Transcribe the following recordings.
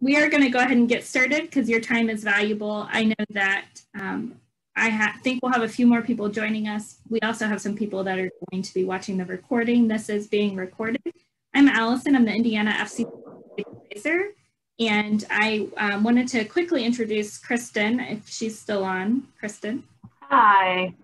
We are going to go ahead and get started because your time is valuable. I know that think we'll have a few more people joining us. We also have some people that are going to be watching the recording. This is being recorded. I'm Allison. I'm the Indiana FC advisor. And I wanted to quickly introduce Kristen, if she's still on. Kristen. Hi.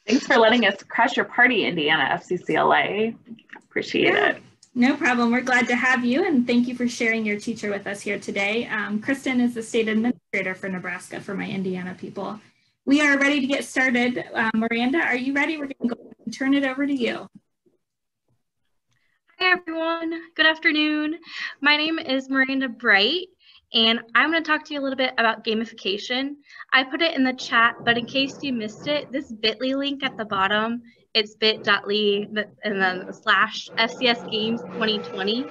Thanks for letting us crash your party, Indiana FCCLA. Appreciate it. No problem. We're glad to have you, and thank you for sharing your teacher with us here today. Kristen is the state administrator for Nebraska for my Indiana people. We are ready to get started. Miranda, are you ready? We're going to go and turn it over to you. Hi, everyone. Good afternoon. My name is Miranda Bright, and I'm going to talk to you a little bit about gamification. I put it in the chat, but in case you missed it, this bit.ly link at the bottom, it's bit.ly and then /FCS Games 2020.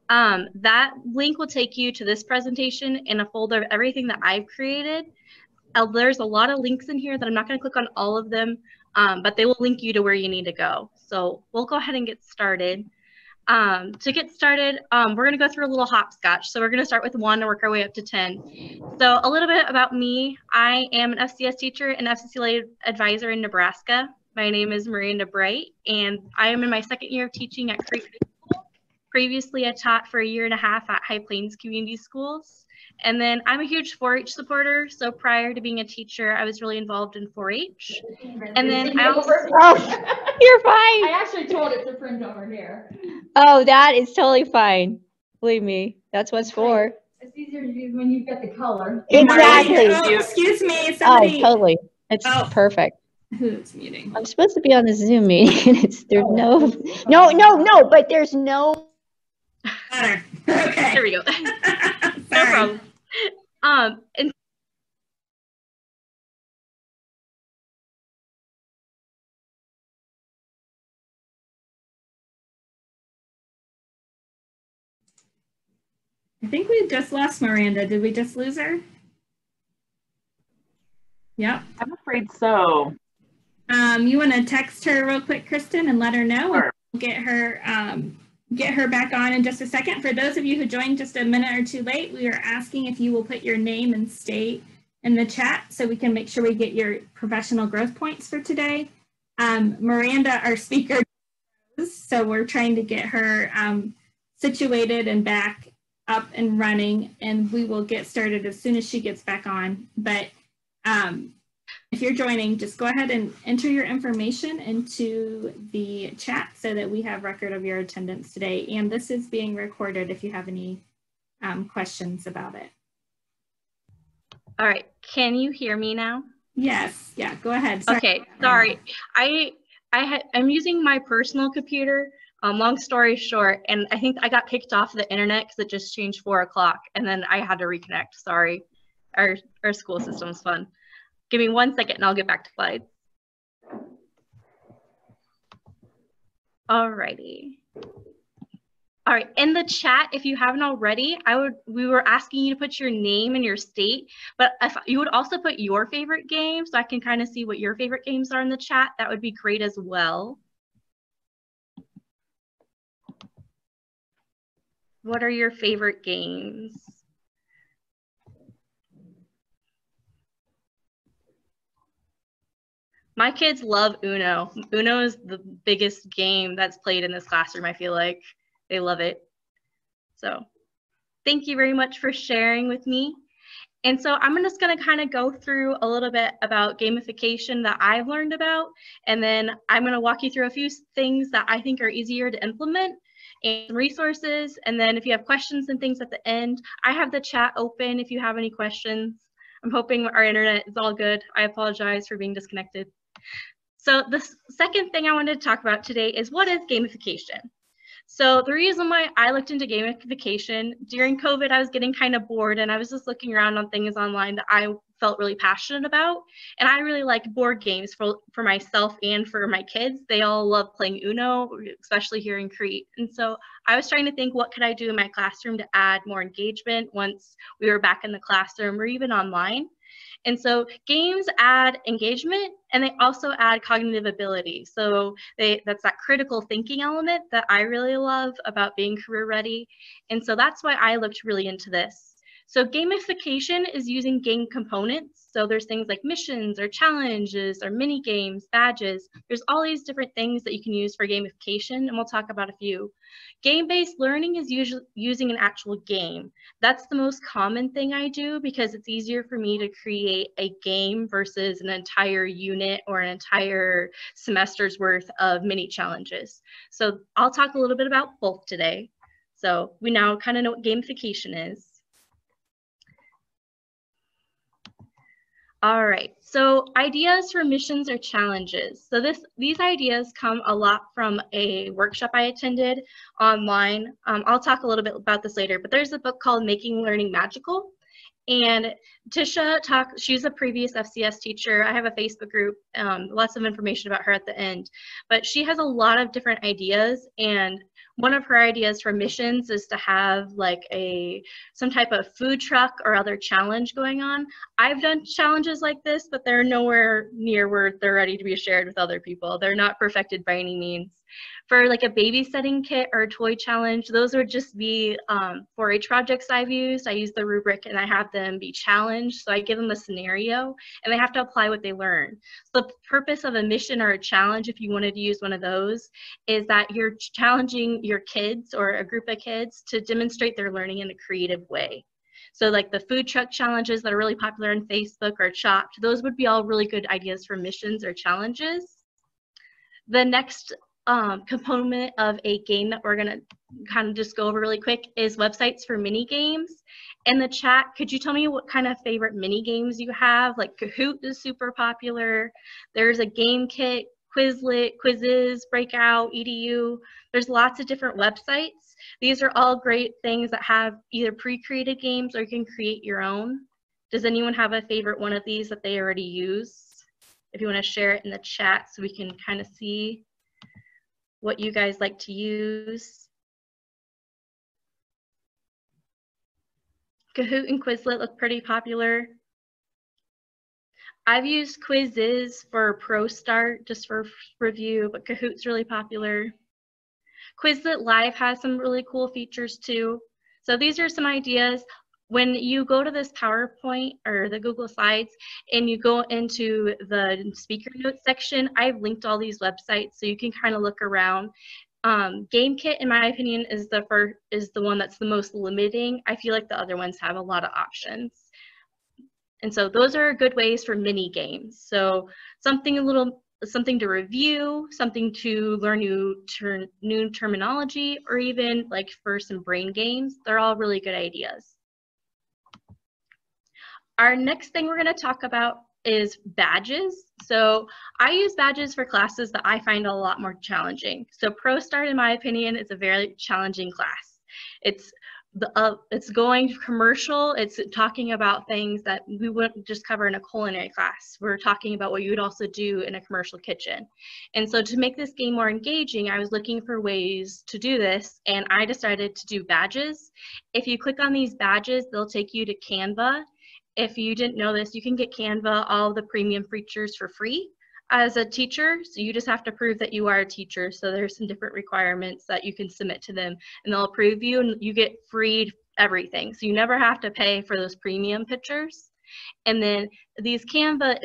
That link will take you to this presentation in a folder of everything that I've created. There's a lot of links in here that I'm not going to click on all of them, but they will link you to where you need to go. So we'll go ahead and get started. To get started, we're going to go through a little hopscotch. So we're going to start with 1 and work our way up to 10. So a little bit about me. I am an FCS teacher and FCCLA advisor in Nebraska. My name is Miranda Bright, and I am in my 2nd year of teaching at Creek High School. Previously, I taught for 1.5 years at High Plains Community Schools. And then I'm a huge 4-H supporter. So prior to being a teacher, I was really involved in 4-H. And then I also... Oh, you're fine. I actually told it to print over here. Oh, that is totally fine. Believe me, that's what it's for. It's easier to do when you've got the color. Exactly. Oh, excuse me. Somebody... Oh, totally. It's perfect. Who's muting? I'm supposed to be on the Zoom meeting. There's no, but there's no. Okay. There we go. No problem. And I think we just lost Miranda. Did we just lose her? Yep. I'm afraid so. You want to text her real quick, Kristen, and let her know. Sure. We'll get her back on in just a second. For those of you who joined just a minute or two late, we are asking if you will put your name and state in the chat so we can make sure we get your professional growth points for today. Miranda, our speaker, so we're trying to get her situated and back up and running, and we will get started as soon as she gets back on. But if you're joining, just go ahead and enter your information into the chat so that we have record of your attendance today. And this is being recorded if you have any questions about it. all right, can you hear me now? Yes, yeah, go ahead. Sorry. Okay, sorry. I'm using my personal computer. Long story short, and I think I got kicked off the internet because it just changed 4 o'clock, and then I had to reconnect. Sorry, our school system's fun. Give me 1 second and I'll get back to slides. Alrighty. All right, in the chat, if you haven't already, we were asking you to put your name and your state, but if you would also put your favorite game so I can kind of see what your favorite games are in the chat, that would be great as well. What are your favorite games? My kids love Uno. Uno is the biggest game that's played in this classroom, I feel like. They love it. So thank you very much for sharing with me. And so I'm just going to kind of go through a little bit about gamification that I've learned about, and then I'm going to walk you through a few things that I think are easier to implement and resources. And then if you have questions and things at the end, I have the chat open if you have any questions. I'm hoping our internet is all good. I apologize for being disconnected. So the second thing I wanted to talk about today is what is gamification? So the reason why I looked into gamification, during COVID, I was getting kind of bored and I was just looking around on things online that I felt really passionate about. And I really like board games for myself and for my kids. They all love playing Uno, especially here in Crete. And so I was trying to think, what could I do in my classroom to add more engagement once we were back in the classroom or even online? And so games add engagement, and they also add cognitive ability. So that's that critical thinking element that I really love about being career ready. And so that's why I looked really into this. So gamification is using game components. So there's things like missions or challenges or mini games, badges. There's all these different things that you can use for gamification, and we'll talk about a few. Game-based learning is usually using an actual game. That's the most common thing I do because it's easier for me to create a game versus an entire unit or an entire semester's worth of mini challenges. So I'll talk a little bit about both today. So we now kind of know what gamification is. All right, so ideas for missions or challenges. So these ideas come a lot from a workshop I attended online. I'll talk a little bit about this later, but there's a book called Making Learning Magical. And Tisha she's a previous FCS teacher. I have a Facebook group, lots of information about her at the end. But she has a lot of different ideas, and one of her ideas for missions is to have like some type of food truck or other challenge going on. I've done challenges like this, but they're nowhere near where they're ready to be shared with other people. They're not perfected by any means. For like a babysitting kit or a toy challenge, those would just be 4-H projects I've used. I use the rubric and I have them be challenged. So I give them a scenario and they have to apply what they learn. So the purpose of a mission or a challenge, if you wanted to use one of those, is that you're challenging your kids or a group of kids to demonstrate their learning in a creative way. So like the food truck challenges that are really popular on Facebook or Chopped, those would be all really good ideas for missions or challenges. The next component of a game that we're going to kind of just go over really quick is websites for mini games. In the chat, could you tell me what kind of favorite mini games you have? Like Kahoot is super popular. There's a game kit, Quizlet, Quizzes, Breakout, EDU. There's lots of different websites. These are all great things that have either pre-created games or you can create your own. Does anyone have a favorite one of these that they already use? If you want to share it in the chat so we can kind of see what you guys like to use. Kahoot and Quizlet look pretty popular. I've used Quizzes for Pro Start just for review, but Kahoot's really popular. Quizlet Live has some really cool features too. So these are some ideas. When you go to this PowerPoint or the Google Slides and you go into the speaker notes section, I've linked all these websites so you can kind of look around. Game Kit, in my opinion, is the one that's the most limiting. I feel like the other ones have a lot of options. And so those are good ways for mini games. So something to review, something to learn new terminology, or even like for some brain games. They're all really good ideas. Our next thing we're going to talk about is badges. So I use badges for classes that I find a lot more challenging. So Pro Start, in my opinion, is a very challenging class. It's going commercial. It's talking about things that we wouldn't just cover in a culinary class. We're talking about what you would also do in a commercial kitchen. And so to make this game more engaging, I was looking for ways to do this, and I decided to do badges. If you click on these badges, they'll take you to Canva. If you didn't know this, you can get Canva, all the premium features for free as a teacher. So you just have to prove that you are a teacher. So there's some different requirements that you can submit to them and they'll approve you and you get free everything. So you never have to pay for those premium pictures. And then these Canva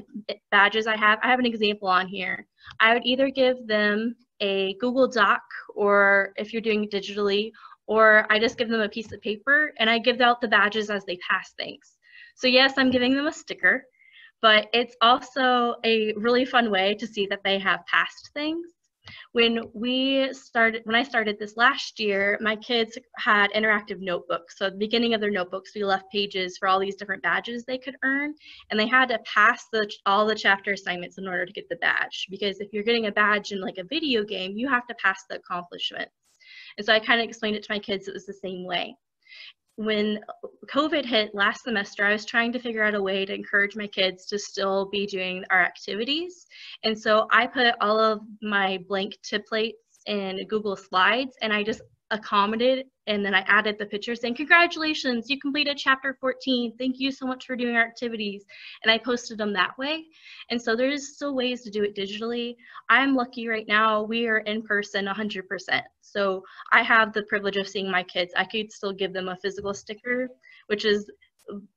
badges I have an example on here. I would either give them a Google Doc, or if you're doing it digitally, or I just give them a piece of paper and I give out the badges as they pass things. So yes, I'm giving them a sticker, but it's also a really fun way to see that they have passed things. When I started this last year, my kids had interactive notebooks. So at the beginning of their notebooks, we left pages for all these different badges they could earn, and they had to pass all the chapter assignments in order to get the badge. Because if you're getting a badge in like a video game, you have to pass the accomplishments. And so I kind of explained it to my kids, it was the same way. When COVID hit last semester, I was trying to figure out a way to encourage my kids to still be doing our activities. And so I put all of my blank templates in Google Slides, and I just commented, and then I added the picture saying, congratulations, you completed chapter 14. Thank you so much for doing our activities. And I posted them that way. And so there's still ways to do it digitally. I'm lucky right now, we are in person 100%. So I have the privilege of seeing my kids. I could still give them a physical sticker, which is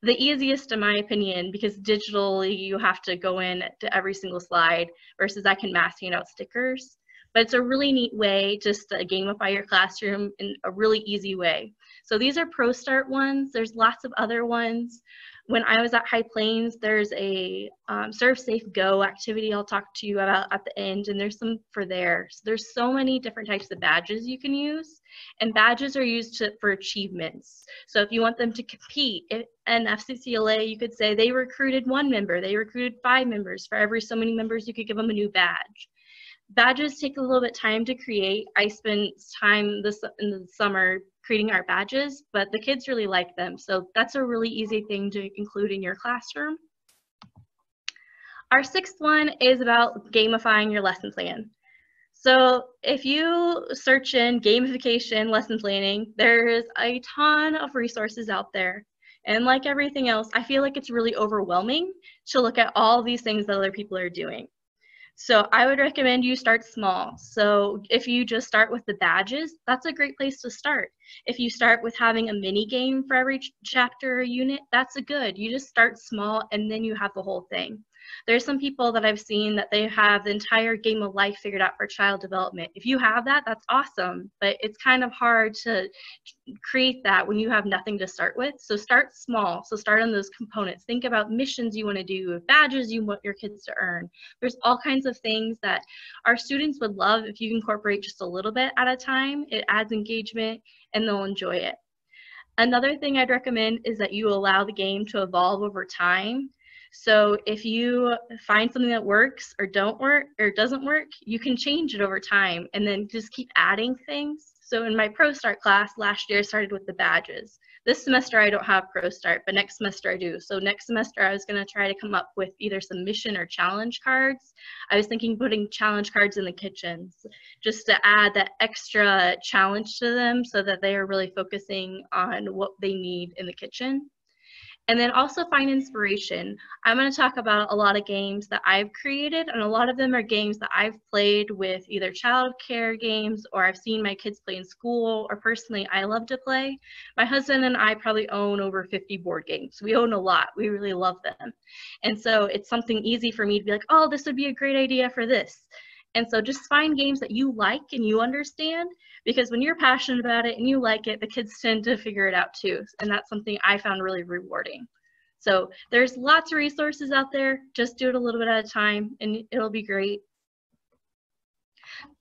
the easiest in my opinion, because digitally you have to go in to every single slide versus I can mass hand out stickers. But it's a really neat way just to gamify your classroom in a really easy way. So these are Pro Start ones. There's lots of other ones. When I was at High Plains, there's a Serve Safe Go activity I'll talk to you about at the end, and there's some for there. So there's so many different types of badges you can use, and badges are used for achievements. So if you want them to compete in FCCLA, you could say they recruited 1 member, they recruited 5 members. For every so many members, you could give them a new badge. Badges take a little bit of time to create. I spent time in the summer creating our badges, but the kids really like them. So that's a really easy thing to include in your classroom. Our 6th one is about gamifying your lesson plan. So if you search in gamification lesson planning, there's a ton of resources out there. And like everything else, I feel like it's really overwhelming to look at all these things that other people are doing. So I would recommend you start small. So if you just start with the badges, that's a great place to start. If you start with having a mini game for every chapter or unit, that's good. You just start small and then you have the whole thing. There's some people that I've seen that they have the entire game of life figured out for child development. If you have that, that's awesome, but it's kind of hard to create that when you have nothing to start with. So start small. So start on those components. Think about missions you want to do, badges you want your kids to earn. There's all kinds of things that our students would love if you incorporate just a little bit at a time. It adds engagement and they'll enjoy it. Another thing I'd recommend is that you allow the game to evolve over time. So if you find something that works or doesn't work, you can change it over time and then just keep adding things. So in my Pro Start class last year, I started with the badges. This semester I don't have Pro Start, but next semester I do. So next semester I was going to try to come up with either some mission or challenge cards. I was thinking putting challenge cards in the kitchens just to add that extra challenge to them so that they are really focusing on what they need in the kitchen. And then also find inspiration. I'm going to talk about a lot of games that I've created, and a lot of them are games that I've played with either childcare games or I've seen my kids play in school, or personally I love to play. My husband and I probably own over 50 board games. We own a lot. We really love them. And so it's something easy for me to be like, oh, this would be a great idea for this. And so just find games that you like and you understand, because when you're passionate about it and you like it, the kids tend to figure it out too. And that's something I found really rewarding. So there's lots of resources out there. Just do it a little bit at a time and it'll be great.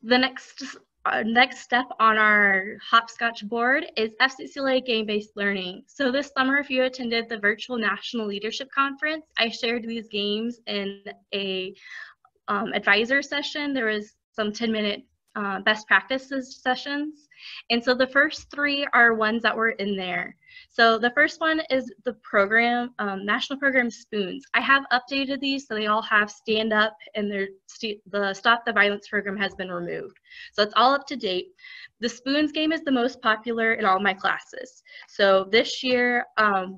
The next step on our hopscotch board is FCCLA game-based learning. So this summer, if you attended the virtual National Leadership Conference, I shared these games in a advisor session. There was some 10-minute best practices sessions. And so the first 3 are ones that were in there. So the first one is the program, national program Spoons. I have updated these so they all have stand up, and the Stop the Violence program has been removed. So it's all up to date. The Spoons game is the most popular in all my classes. So this year,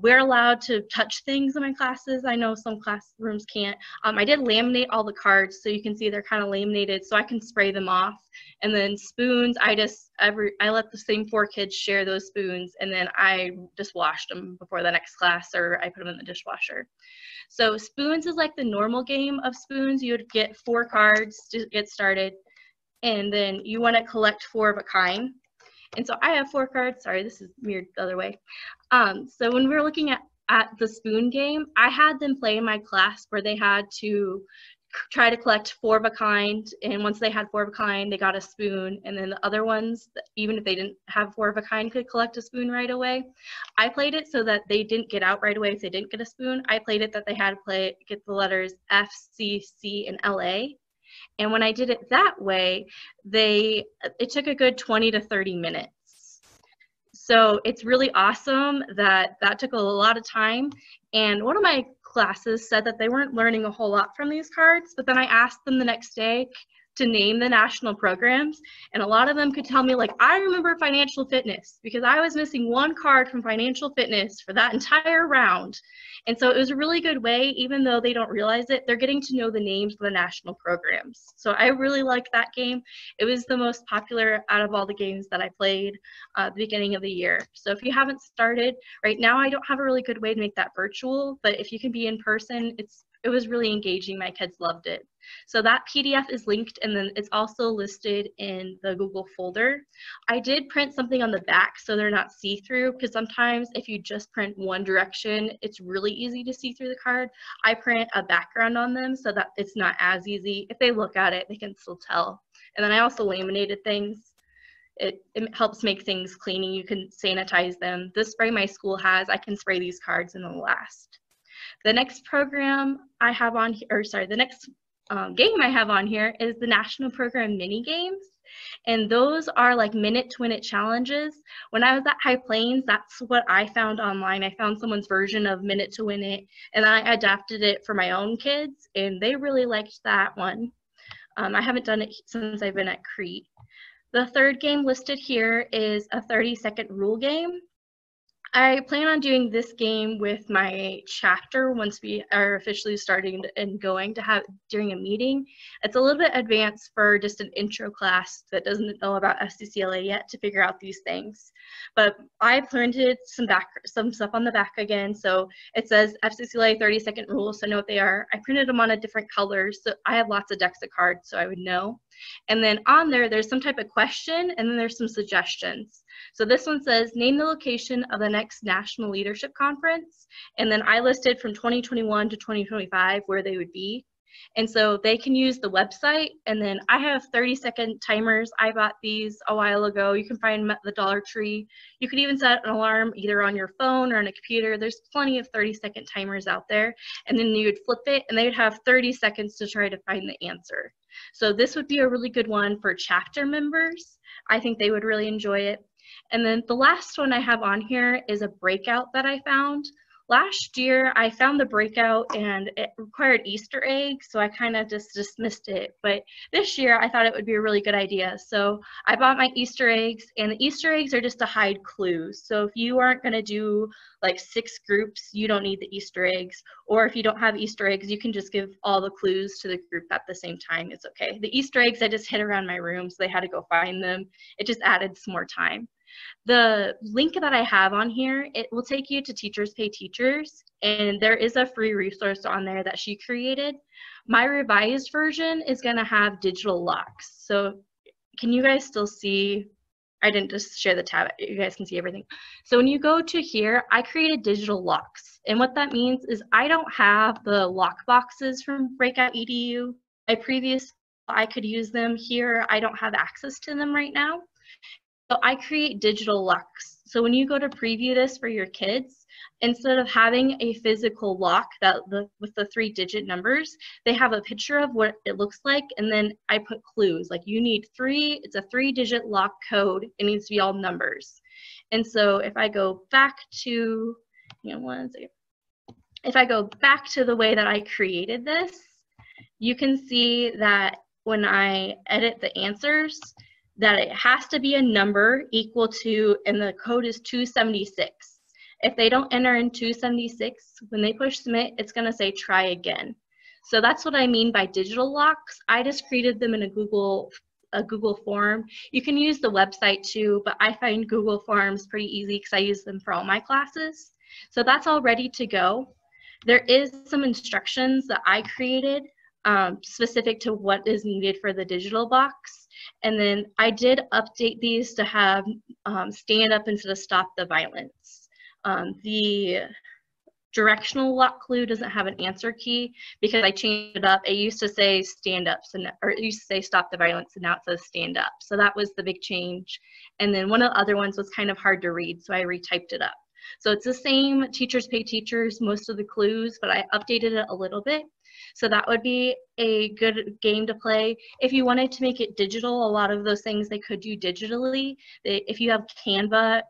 we're allowed to touch things in my classes. I know some classrooms can't. I did laminate all the cards, so you can see they're kind of laminated, so I can spray them off. And then spoons, I let the same 4 kids share those spoons, and then I just washed them before the next class, or I put them in the dishwasher. So spoons is like the normal game of spoons. You would get 4 cards to get started, and then you want to collect 4 of a kind. And so I have 4 cards. Sorry, this is mirrored the other way. So when we were looking at the spoon game, I had them play in my class where they had to try to collect 4 of a kind, and once they had 4 of a kind, they got a spoon, and then the other ones, even if they didn't have 4 of a kind, could collect a spoon right away. I played it so that they didn't get out right away if they didn't get a spoon. I played it that they had to get the letters F, C, C, and L-A. And when I did it that way, it took a good 20 to 30 minutes. So it's really awesome that took a lot of time. And one of my classes said that they weren't learning a whole lot from these cards, but then I asked them the next day to name the national programs, and a lot of them could tell me, like, I remember financial fitness because I was missing one card from financial fitness for that entire round. And so it was a really good way, even though they don't realize it, they're getting to know the names of the national programs. So I really liked that game. It was the most popular out of all the games that I played at the beginning of the year. So if you haven't started, right now I don't have a really good way to make that virtual, but if you can be in person, it was really engaging. My kids loved it. So that PDF is linked, and then it's also listed in the Google folder. I did print something on the back so they're not see-through, because sometimes if you just print one direction, it's really easy to see through the card. I print a background on them so that it's not as easy. If they look at it, they can still tell. And then I also laminated things. It helps make things cleaning. You can sanitize them. The spray my school has, I can spray these cards and they'll last. The next program I have on here, or sorry, the next game I have on here is the National Program Mini Games. And those are like minute-to-win-it challenges. When I was at High Plains, that's what I found online. I found someone's version of minute-to-win-it, and I adapted it for my own kids, and they really liked that one. I haven't done it since I've been at Crete. The third game listed here is a 30-second rule game. I plan on doing this game with my chapter once we are officially starting and going to have during a meeting. It's a little bit advanced for just an intro class that doesn't know about FCCLA yet to figure out these things. But I printed some stuff on the back again. So it says FCCLA 30-second rules, so I know what they are. I printed them on a different color, so I have lots of decks of cards, so I would know. And then on there's some type of question, and then there's some suggestions. So this one says, name the location of the next National Leadership Conference. And then I listed from 2021 to 2025 where they would be. And so they can use the website. And then I have 30-second timers. I bought these a while ago. You can find them at the Dollar Tree. You could even set an alarm either on your phone or on a computer. There's plenty of 30-second timers out there. And then you would flip it, and they would have 30 seconds to try to find the answer. So this would be a really good one for chapter members. I think they would really enjoy it. And then the last one I have on here is a breakout that I found. Last year, I found the breakout and it required Easter eggs, so I kind of just dismissed it. But this year, I thought it would be a really good idea. So I bought my Easter eggs, and the Easter eggs are just to hide clues. So if you aren't going to do like 6 groups, you don't need the Easter eggs. Or if you don't have Easter eggs, you can just give all the clues to the group at the same time. It's okay. The Easter eggs, I just hid around my room, so they had to go find them. It just added some more time. The link that I have on here, it will take you to Teachers Pay Teachers, and there is a free resource on there that she created. My revised version is going to have digital locks. So can you guys still see? I didn't just share the tab. You guys can see everything. So when you go to here, I created digital locks. And what that means is I don't have the lock boxes from Breakout EDU. I could use them here. I don't have access to them right now. So I create digital locks. So when you go to preview this for your kids, instead of having a physical lock with the 3-digit numbers, they have a picture of what it looks like, and then I put clues. Like you need it's a 3-digit lock code. It needs to be all numbers. And so if I go back to, if I go back to the way that I created this, you can see that when I edit the answers, that it has to be a number equal to, and the code is 276. If they don't enter in 276, when they push submit, it's going to say try again. So that's what I mean by digital locks. I just created them in a Google form. You can use the website too, but I find Google Forms pretty easy because I use them for all my classes. So that's all ready to go. There is some instructions that I created specific to what is needed for the digital box. And then I did update these to have stand up instead of stop the violence. The directional lock clue doesn't have an answer key because I changed it up. It used to say stand up, or it used to say stop the violence, and now it says stand up. So that was the big change. And then one of the other ones was kind of hard to read, so I retyped it up. So it's the same Teachers Pay Teachers, most of the clues, but I updated it a little bit. So that would be a good game to play. If you wanted to make it digital, a lot of those things they could do digitally. If you have Canva,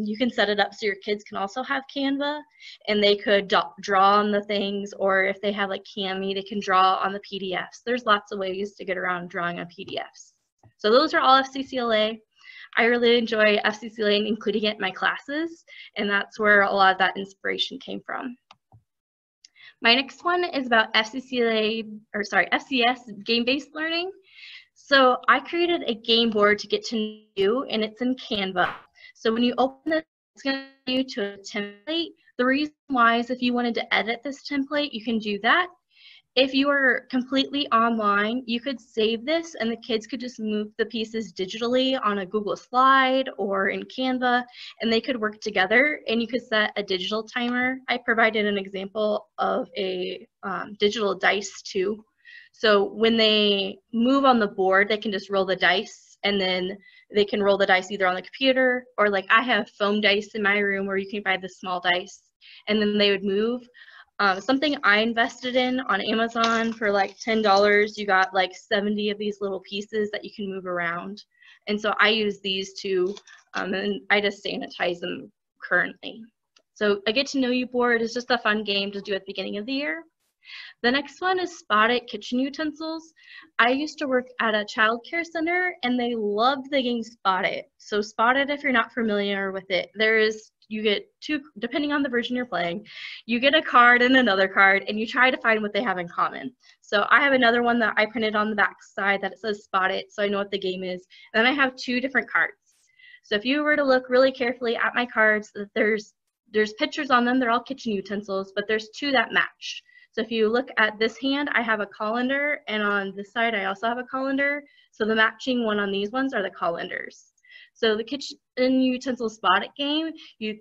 you can set it up so your kids can also have Canva, and they could draw on the things, or if they have like Cami, they can draw on the PDFs. There's lots of ways to get around drawing on PDFs. So those are all FCCLA. I really enjoy FCCLA and including it in my classes, and that's where a lot of that inspiration came from. My next one is about FCCS, game-based learning. So I created a game board to get to know you, and it's in Canva. So when you open it, it's going to take you to a template. The reason why is if you wanted to edit this template, you can do that. If you are completely online, you could save this and the kids could just move the pieces digitally on a Google slide or in Canva, and they could work together, and you could set a digital timer. I provided an example of a digital dice too. So when they move on the board, they can just roll the dice, and then they can roll the dice either on the computer, or like I have foam dice in my room where you can buy the small dice, and then they would move. Something I invested in on Amazon for like $10, you got like 70 of these little pieces that you can move around. And so I use these too, and I just sanitize them currently. So a get to know you board is just a fun game to do at the beginning of the year. The next one is Spot It kitchen utensils. I used to work at a child care center and they loved the game Spot It. So Spot It, if you're not familiar with it, you get two, depending on the version you're playing, you get a card and another card, and you try to find what they have in common. So I have another one that I printed on the back side that it says Spot It, so I know what the game is. And then I have two different cards. So if you were to look really carefully at my cards, there's pictures on them. They're all kitchen utensils, but there's two that match. So if you look at this hand, I have a colander, and on this side, I also have a colander. So the matching one on these ones are the colanders. So the kitchen utensil Spot It game,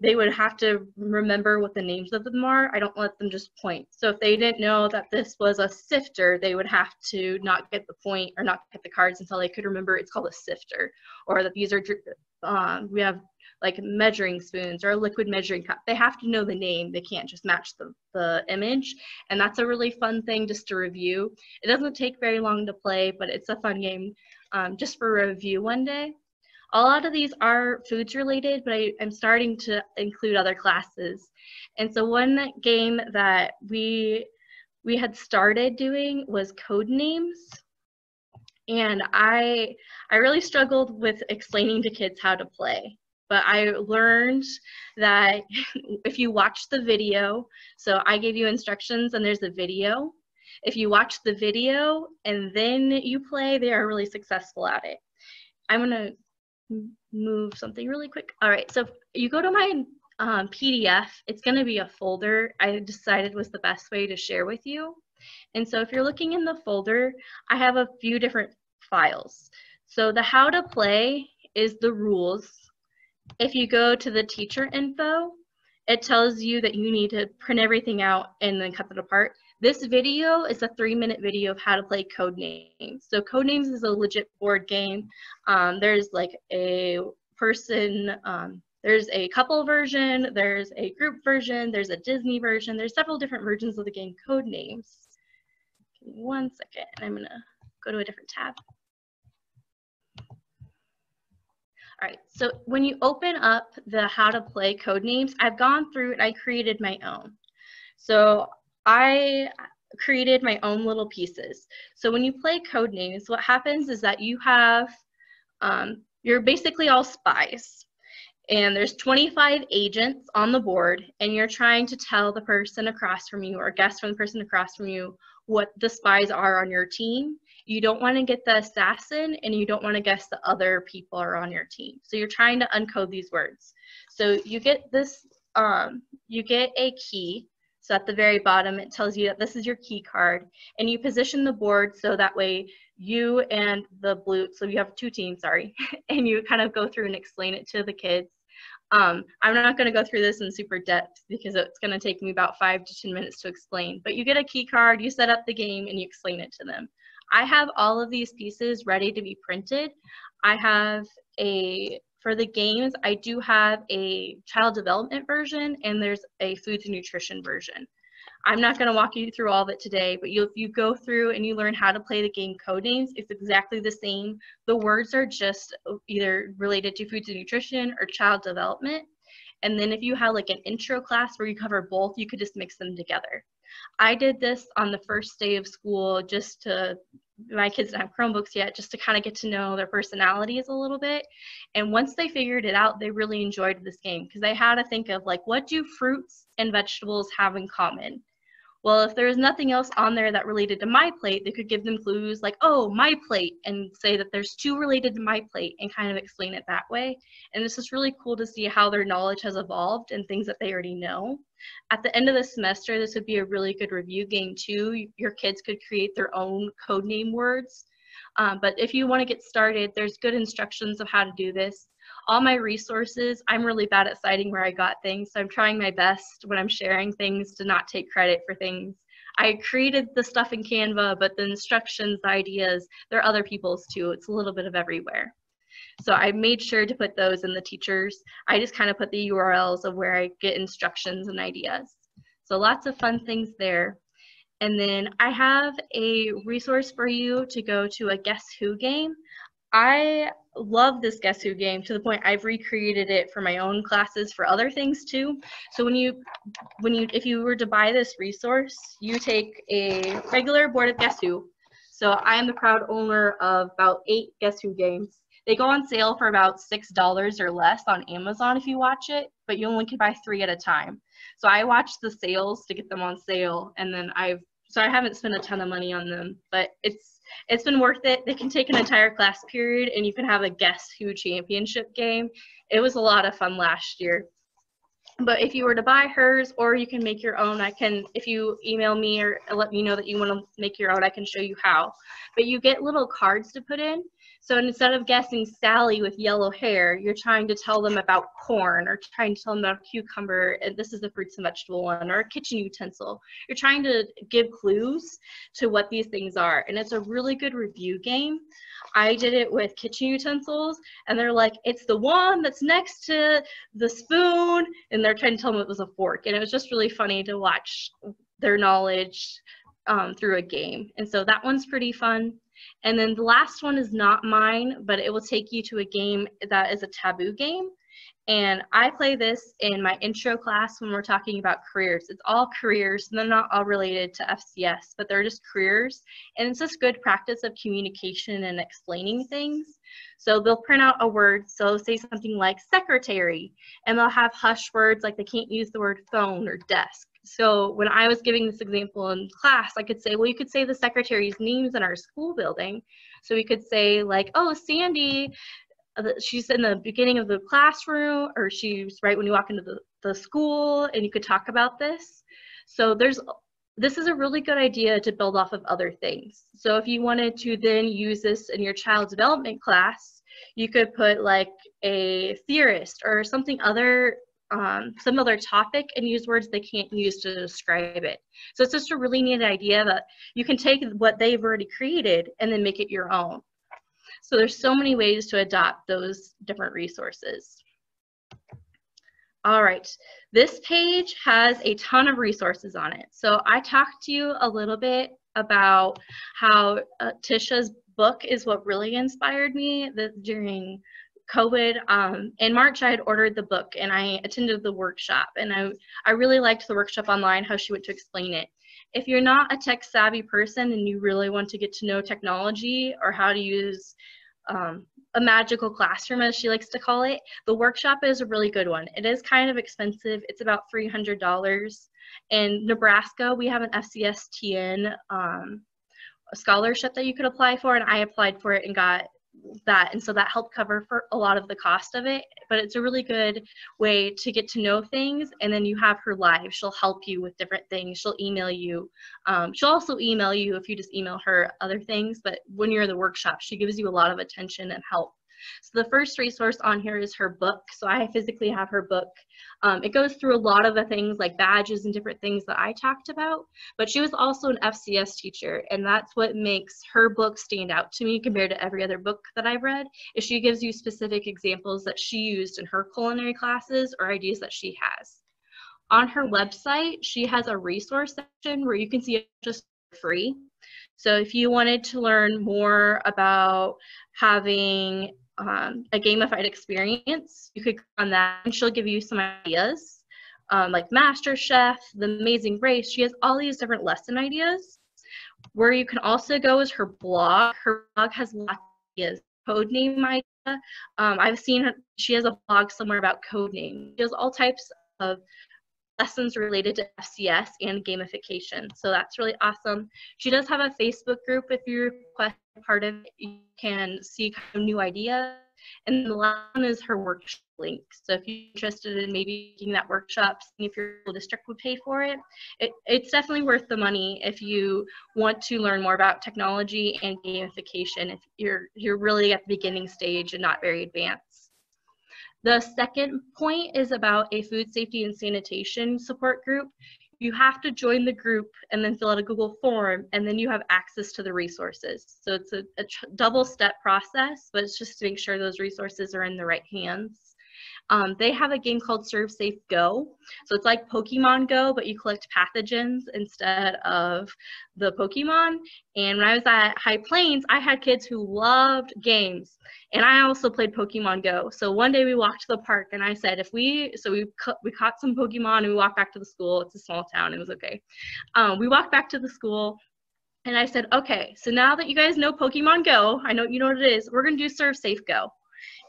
they would have to remember what the names of them are. I don't let them just point. So if they didn't know that this was a sifter, they would have to not get the point or not get the cards until they could remember it's called a sifter, or that these are, we have like measuring spoons or a liquid measuring cup. They have to know the name. They can't just match the image. And that's a really fun thing just to review. It doesn't take very long to play, but it's a fun game just for review one day. A lot of these are foods related, but I'm starting to include other classes. And so one game that we had started doing was code names. And I really struggled with explaining to kids how to play. But I learned that if you watch the video, so I gave you instructions and there's a video. If you watch the video and then you play, they are really successful at it. I'm gonna move something really quick. All right, so if you go to my PDF, it's gonna be a folder I decided was the best way to share with you. And so if you're looking in the folder, I have a few different files. So the how to play is the rules. If you go to the teacher info, it tells you that you need to print everything out and then cut it apart. This video is a 3-minute video of how to play Codenames. So Codenames is a legit board game. There's like a person, there's a couple version, there's a group version, there's a Disney version, there's several different versions of the game Codenames. Give me 1 second, and I'm gonna go to a different tab. All right, so when you open up the how to play Codenames, I've gone through and I created my own. So I created my own little pieces. So when you play Codenames, what happens is that you have, you're basically all spies. And there's 25 agents on the board, and you're trying to tell the person across from you or guess from the person across from you what the spies are on your team. You don't want to get the assassin, and you don't want to guess the other people are on your team. So you're trying to uncode these words. So you get this, you get a key. So at the very bottom, it tells you that this is your key card, and you position the board so that way you and the blue, so you have two teams, sorry, and you kind of go through and explain it to the kids. I'm not going to go through this in super depth because it's going to take me about 5 to 10 minutes to explain, but you get a key card, you set up the game, and you explain it to them. I have all of these pieces ready to be printed. I have for the games, I do have a child development version, and there's a foods and nutrition version. I'm not going to walk you through all of it today, but if you go through and you learn how to play the game Codenames, it's exactly the same. The words are just either related to foods and nutrition or child development. And then if you have like an intro class where you cover both, you could just mix them together. I did this on the first day of school just to, my kids don't have Chromebooks yet, just to kind of get to know their personalities a little bit. And once they figured it out, they really enjoyed this game because they had to think of like, what do fruits and vegetables have in common? Well, if there was nothing else on there that related to my plate, they could give them clues like, oh, my plate, and say that there's 2 related to my plate and kind of explain it that way. And it's just really cool to see how their knowledge has evolved and things that they already know. At the end of the semester, this would be a really good review game too. Your kids could create their own code name words. But if you want to get started, there's good instructions of how to do this. All my resources, I'm really bad at citing where I got things, so I'm trying my best when I'm sharing things to not take credit for things. I created the stuff in Canva, but the instructions, the ideas, they're other people's too. It's a little bit of everywhere. So I made sure to put those in the teachers. I just kind of put the URLs of where I get instructions and ideas. So lots of fun things there. And then I have a resource for you to go to a Guess Who game. I love this Guess Who game to the point I've recreated it for my own classes for other things too. So if you were to buy this resource, you take a regular board of Guess Who. So I am the proud owner of about 8 Guess Who games. They go on sale for about $6 or less on Amazon if you watch it, but you only can buy 3 at a time. So I watch the sales to get them on sale, and then I haven't spent a ton of money on them, but it's been worth it. They can take an entire class period and you can have a Guess Who championship game. It was a lot of fun last year. But if you were to buy hers, or you can make your own, if you email me or let me know that you want to make your own, I can show you how. But you get little cards to put in. So instead of guessing Sally with yellow hair, you're trying to tell them about corn, or trying to tell them about a cucumber, and this is the fruits and vegetable one, or a kitchen utensil. You're trying to give clues to what these things are, and it's a really good review game. I did it with kitchen utensils, and they're like, it's the one that's next to the spoon, and they're trying to tell them it was a fork, and it was just really funny to watch their knowledge through a game. And so that one's pretty fun. And then the last one is not mine, but it will take you to a game that is a taboo game. And I play this in my intro class when we're talking about careers. It's all careers, and they're not all related to FCS, but they're just careers. And it's just good practice of communication and explaining things. So they'll print out a word, so say something like secretary, and they'll have hush words like they can't use the word phone or desk. So when I was giving this example in class, I could say, well, you could say the secretary's names in our school building. So we could say like, oh, Sandy, she's in the beginning of the classroom, or she's right when you walk into the school, and you could talk about this. So this is a really good idea to build off of other things. So if you wanted to then use this in your child development class, you could put like a theorist or something other, some other topic, and use words they can't use to describe it. So it's just a really neat idea that you can take what they've already created and then make it your own. So there's so many ways to adopt those different resources. All right, this page has a ton of resources on it. So I talked to you a little bit about how Tisha's book is what really inspired me during COVID. In March, I had ordered the book and I attended the workshop, and I really liked the workshop online, how she went to explain it. If you're not a tech savvy person and you really want to get to know technology or how to use a magical classroom, as she likes to call it, the workshop is a really good one. It is kind of expensive. It's about $300. In Nebraska, we have an FCSTN scholarship that you could apply for, and I applied for it and got that, and so that helped cover for a lot of the cost of it. But it's a really good way to get to know things, and then you have her live. She'll help you with different things. She'll email you. She'll also email you if you just email her other things, but when you're in the workshop, she gives you a lot of attention and help. So the first resource on here is her book. So I physically have her book. It goes through a lot of the things like badges and different things that I talked about, but she was also an FCS teacher, and that's what makes her book stand out to me compared to every other book that I've read, is she gives you specific examples that she used in her culinary classes or ideas that she has. On her website, she has a resource section where you can see it just for free. So if you wanted to learn more about having a gamified experience, you could click on that and she'll give you some ideas, like MasterChef, The Amazing Race. She has all these different lesson ideas. Where you can also go is her blog. Her blog has lots of ideas. Codename idea. I've seen her, she has a blog somewhere about codename. She has all types of lessons related to FCS and gamification. So that's really awesome. She does have a Facebook group. If you request part of it, you can see kind of new ideas. And the last one is her workshop link. So if you're interested in maybe taking that workshop, seeing if your school district would pay for it, it's definitely worth the money if you want to learn more about technology and gamification, if you're really at the beginning stage and not very advanced. The second point is about a food safety and sanitation support group. You have to join the group and then fill out a Google form, and then you have access to the resources. So it's a double-step process, but it's just to make sure those resources are in the right hands. They have a game called Serve Safe Go. So it's like Pokemon Go, but you collect pathogens instead of the Pokemon. And when I was at High Plains, I had kids who loved games. And I also played Pokemon Go. So one day we walked to the park and I said, we caught some Pokemon and we walked back to the school. It's a small town, it was okay. We walked back to the school and I said, okay, so now that you guys know Pokemon Go, I know you know what it is, we're gonna do Serve Safe Go.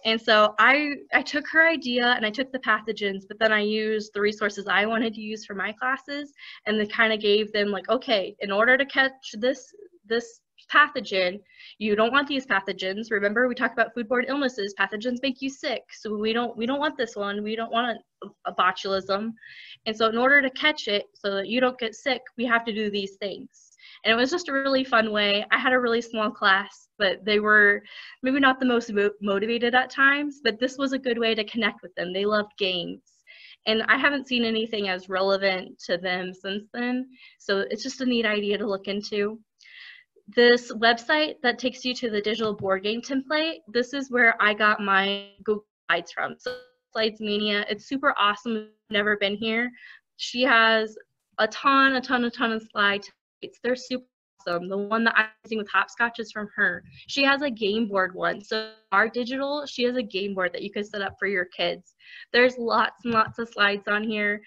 And so I took her idea and I took the pathogens, but then I used the resources I wanted to use for my classes and then kind of gave them like, okay, in order to catch this pathogen, you don't want these pathogens. Remember, we talked about foodborne illnesses. Pathogens make you sick, so we don't want this one. We don't want a botulism. And so in order to catch it so that you don't get sick, we have to do these things. And it was just a really fun way. I had a really small class, but they were maybe not the most motivated at times, but this was a good way to connect with them. They loved games. And I haven't seen anything as relevant to them since then. So it's just a neat idea to look into. This website that takes you to the digital board game template, this is where I got my Google Slides from. So Slides Mania, it's super awesome. If you've never been here. She has a ton of slides. They're super awesome. The one that I'm using with Hopscotch is from her. She has a game board one. So our digital, she has a game board that you could set up for your kids. There's lots and lots of slides on here.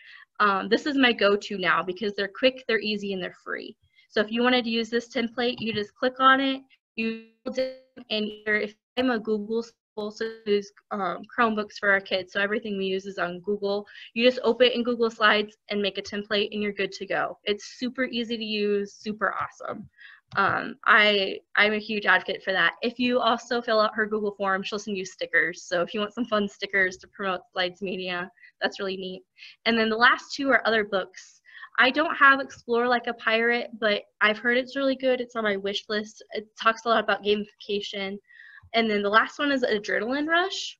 This is my go-to now because they're quick, they're easy, and they're free. So if you wanted to use this template, you just click on it, and if I'm a Google school, so use Chromebooks for our kids, so everything we use is on Google. You just open it in Google Slides and make a template and you're good to go. It's super easy to use, super awesome. I'm a huge advocate for that. If you also fill out her Google form, she'll send you stickers. So if you want some fun stickers to promote Slides Media, that's really neat. And then the last two are other books. I don't have Explore Like a Pirate, but I've heard it's really good. It's on my wish list. It talks a lot about gamification. And then the last one is Adrenaline Rush.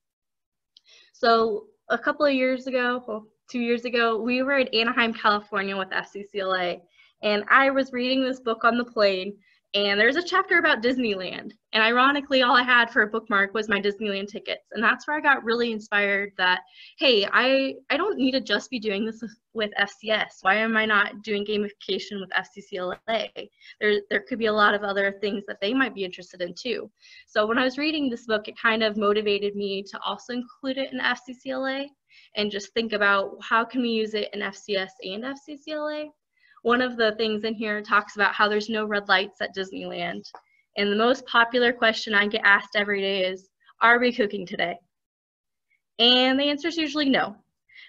So a couple of years ago, well, 2 years ago, we were in Anaheim, California with FCCLA. And I was reading this book on the plane, and there's a chapter about Disneyland. And ironically, all I had for a bookmark was my Disneyland tickets. And that's where I got really inspired that, hey, I don't need to just be doing this with FCS. Why am I not doing gamification with FCCLA? There could be a lot of other things that they might be interested in too. So when I was reading this book, it kind of motivated me to also include it in FCCLA and just think about how can we use it in FCS and FCCLA. One of the things in here talks about how there's no red lights at Disneyland. And the most popular question I get asked every day is, are we cooking today? And the answer is usually no.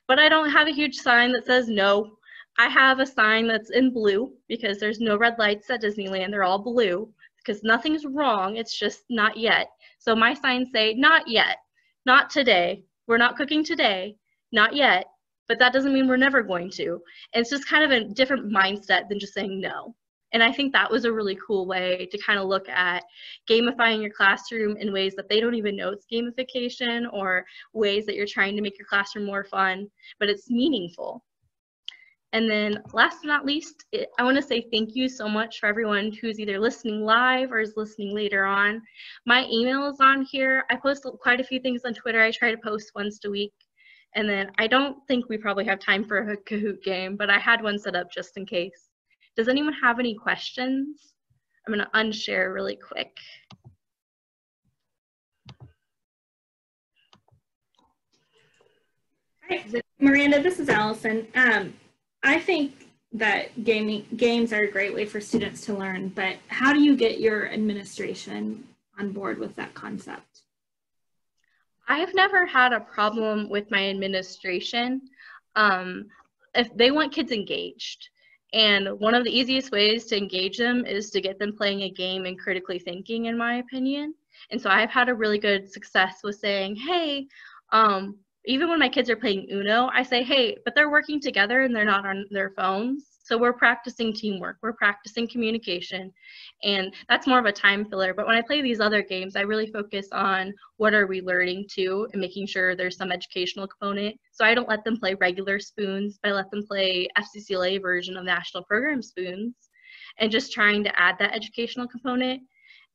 But I don't have a huge sign that says no. I have a sign that's in blue because there's no red lights at Disneyland. They're all blue because nothing's wrong. It's just not yet. So my signs say, not yet, not today. We're not cooking today, not yet. But that doesn't mean we're never going to. And it's just kind of a different mindset than just saying no. And I think that was a really cool way to kind of look at gamifying your classroom in ways that they don't even know it's gamification, or ways that you're trying to make your classroom more fun, but it's meaningful. And then last but not least, I want to say thank you so much for everyone who's either listening live or is listening later on. My email is on here. I post quite a few things on Twitter. I try to post once a week. And then I don't think we probably have time for a Kahoot game, but I had one set up just in case. Does anyone have any questions? I'm going to unshare really quick. Hi, Miranda, this is Allison. I think that games are a great way for students to learn, but how do you get your administration on board with that concept? I've never had a problem with my administration if they want kids engaged. And one of the easiest ways to engage them is to get them playing a game and critically thinking, in my opinion. And so I've had a really good success with saying, hey, even when my kids are playing Uno, I say, hey, but they're working together and they're not on their phones. So we're practicing teamwork, we're practicing communication, and that's more of a time filler. But when I play these other games, I really focus on what are we learning too and making sure there's some educational component. So I don't let them play regular spoons, but I let them play FCCLA version of National Program Spoons and just trying to add that educational component.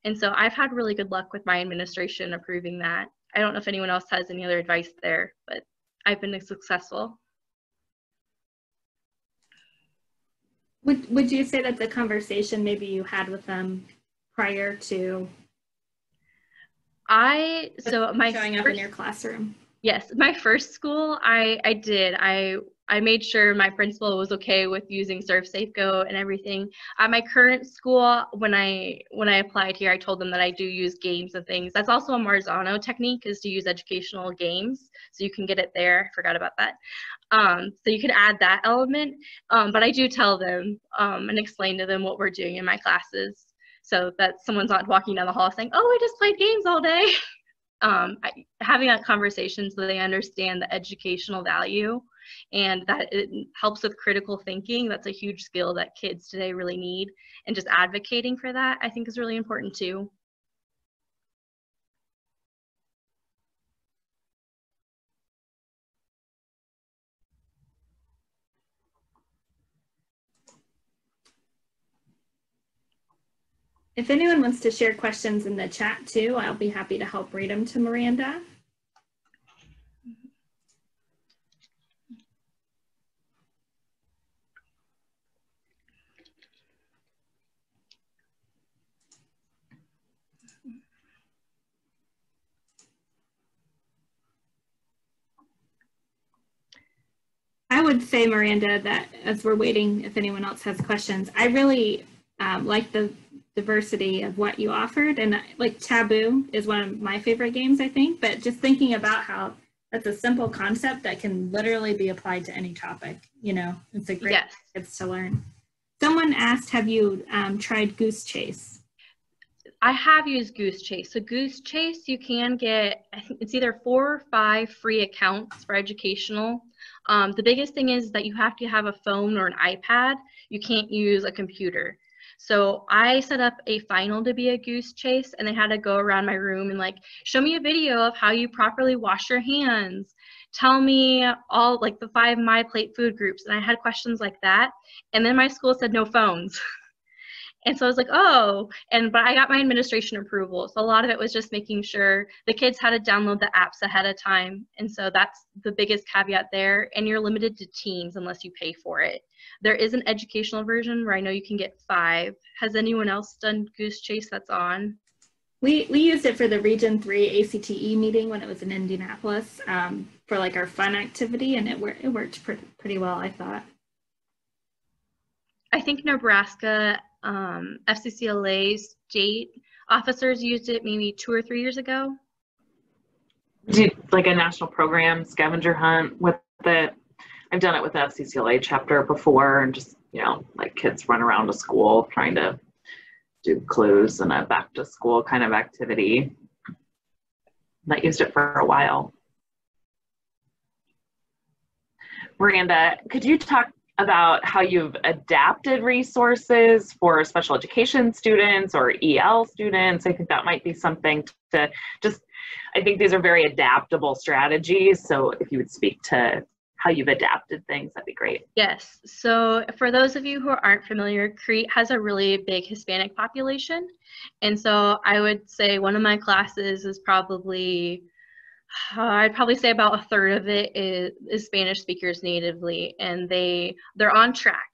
And so I've had really good luck with my administration approving that. I don't know if anyone else has any other advice there, but I've been successful. Would you say that the conversation maybe you had with them prior to showing up in your classroom? Yes, my first school, I did. I made sure my principal was okay with using ServeSafeGo and everything. At my current school, when I applied here, I told them that I do use games and things. That's also a Marzano technique, is to use educational games. So you can get it there. I forgot about that. So you can add that element. But I do tell them and explain to them what we're doing in my classes so that someone's not walking down the hall saying, oh, we just played games all day. Having that conversation so they understand the educational value and that it helps with critical thinking. That's a huge skill that kids today really need, and just advocating for that I think is really important too. If anyone wants to share questions in the chat too, I'll be happy to help read them to Miranda. I would say, Miranda, that as we're waiting, if anyone else has questions, I really like the diversity of what you offered. And like Taboo is one of my favorite games, I think, but just thinking about how that's a simple concept that can literally be applied to any topic, you know, it's a great for kids to learn. Someone asked, have you tried Goose Chase? I have used Goose Chase. So Goose Chase, you can get, I think it's either 4 or 5 free accounts for educational. The biggest thing is that you have to have a phone or an iPad. You can't use a computer. So I set up a final to be a Goose Chase, and they had to go around my room and like, show me a video of how you properly wash your hands. Tell me all like the 5 My Plate food groups. And I had questions like that. And then my school said no phones. And so I was like, oh, but I got my administration approval. So a lot of it was just making sure the kids had to download the apps ahead of time. And so that's the biggest caveat there. And you're limited to teams unless you pay for it. There is an educational version where I know you can get 5. Has anyone else done Goose Chase that's on? We used it for the Region 3 ACTE meeting when it was in Indianapolis for like our fun activity, and it worked pretty well, I thought. I think Nebraska FCCLA state officers used it maybe 2 or 3 years ago. Did like a national program scavenger hunt with it. I've done it with the FCCLA chapter before, and just, you know, like kids run around a school trying to do clues and a back to school kind of activity. I used it for a while. Miranda, could you talk about how you've adapted resources for special education students or EL students? I think that might be something to just, I think these are very adaptable strategies. So if you would speak to how you've adapted things, that'd be great. Yes, so for those of you who aren't familiar, Crete has a really big Hispanic population. And so I would say one of my classes is probably I'd probably say about a third of it is Spanish speakers natively, and they're on track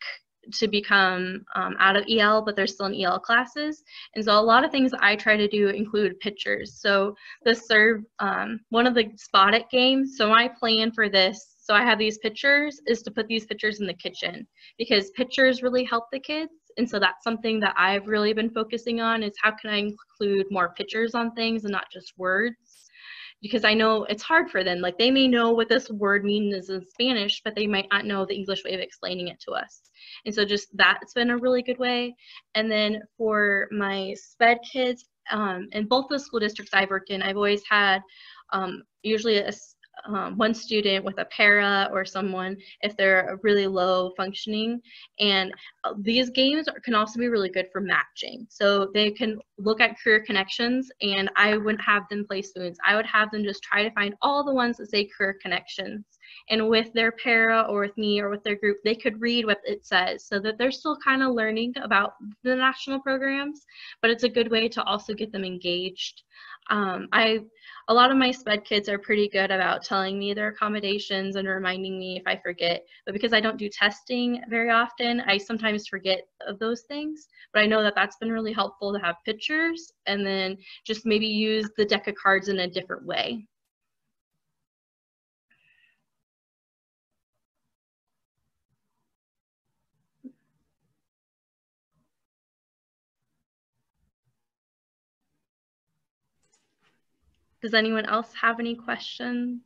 to become out of EL, but they're still in EL classes. And so a lot of things I try to do include pictures. So one of the Spot It games, so my plan for this, so I have these pictures, is to put these pictures in the kitchen, because pictures really help the kids. And so that's something that I've really been focusing on, is how can I include more pictures on things and not just words? Because I know it's hard for them. Like, they may know what this word means in Spanish, but they might not know the English way of explaining it to us. And so just that's been a really good way. And then for my SPED kids, in both the school districts I've worked in, I've always had usually one student with a para, or someone if they're really low functioning. And these games can also be really good for matching. So they can look at career connections, and I wouldn't have them play spoons. I would have them just try to find all the ones that say career connections. And with their para, or with me, or with their group, they could read what it says, so that they're still kind of learning about the national programs, but it's a good way to also get them engaged. A lot of my SPED kids are pretty good about telling me their accommodations and reminding me if I forget, but because I don't do testing very often, I sometimes forget of those things. But I know that that's been really helpful to have pictures, and then just maybe use the deck of cards in a different way. Does anyone else have any questions?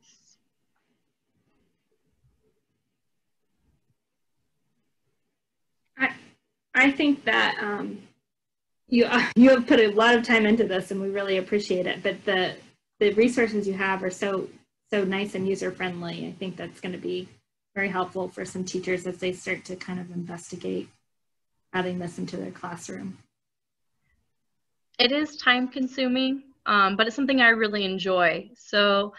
I think that you have put a lot of time into this, and we really appreciate it. But the resources you have are so nice and user friendly. I think that's going to be very helpful for some teachers as they start to kind of investigate adding this into their classroom. It is time consuming, but it's something I really enjoy. So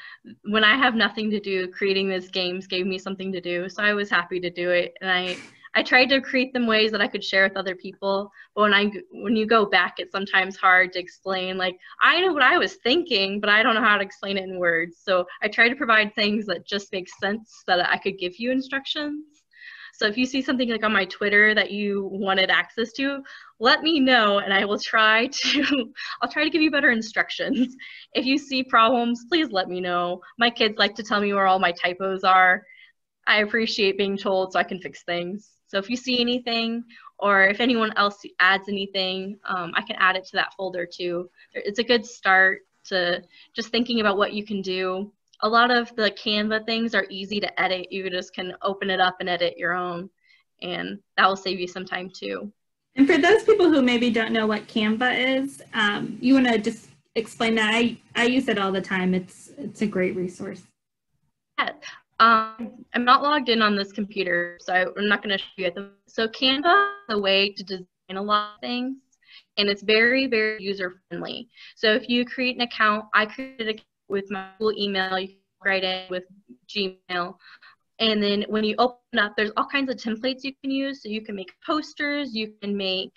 when I have nothing to do, creating these games gave me something to do. So I was happy to do it. And I tried to create them ways that I could share with other people. But when you go back, it's sometimes hard to explain. Like, I know what I was thinking, but I don't know how to explain it in words. So I try to provide things that just make sense, so that I could give you instructions. So if you see something like on my Twitter that you wanted access to, let me know, and I will try to, I'll try to give you better instructions. If you see problems, please let me know. My kids like to tell me where all my typos are. I appreciate being told so I can fix things. So if you see anything, or if anyone else adds anything, I can add it to that folder too. It's a good start to just thinking about what you can do. A lot of the Canva things are easy to edit. You just can open it up and edit your own, and that will save you some time too. And for those people who maybe don't know what Canva is, you want to just explain that? I use it all the time. It's a great resource. Yeah. I'm not logged in on this computer, so I'm not going to show you it. So Canva is a way to design a lot of things, and it's very, very user friendly. So if you create an account, I created an account with my school email, you can write in with Gmail. And then when you open up, there's all kinds of templates you can use. So you can make posters, you can make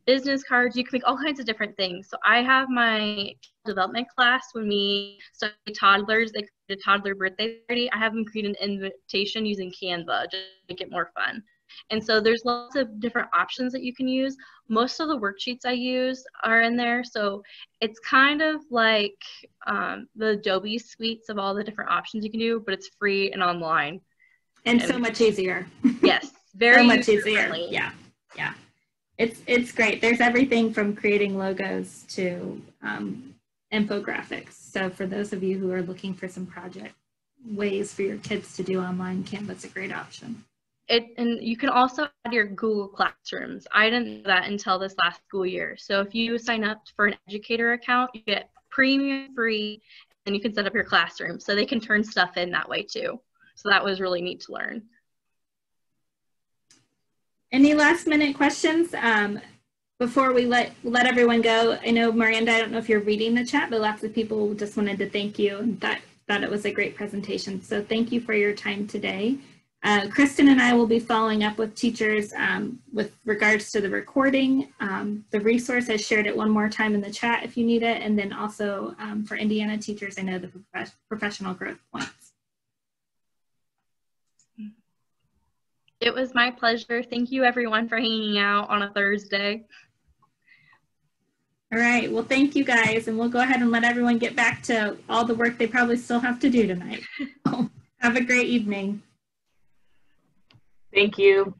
business cards, you can make all kinds of different things. So I have my development class, when we study toddlers, they create a toddler birthday party. I have them create an invitation using Canva just to make it more fun. And so there's lots of different options that you can use. Most of the worksheets I use are in there. So it's kind of like the Adobe suites of all the different options you can do, but it's free and online. And so much easier. Yes, very so much easier. Friendly. Yeah, yeah. It's great. There's everything from creating logos to infographics. So for those of you who are looking for some project ways for your kids to do online, Canva's a great option. And you can also add your Google Classrooms. I didn't know that until this last school year. So if you sign up for an educator account, you get premium free, and you can set up your classroom. So they can turn stuff in that way too. So that was really neat to learn. Any last minute questions before we let everyone go? I know, Miranda, I don't know if you're reading the chat, but lots of people just wanted to thank you and thought it was a great presentation. So thank you for your time today. Kristen and I will be following up with teachers with regards to the recording. The resource, I shared it one more time in the chat if you need it. And then also for Indiana teachers, I know the professional growth points. It was my pleasure. Thank you everyone for hanging out on a Thursday. All right, well, thank you guys. And we'll go ahead and let everyone get back to all the work they probably still have to do tonight. Have a great evening. Thank you.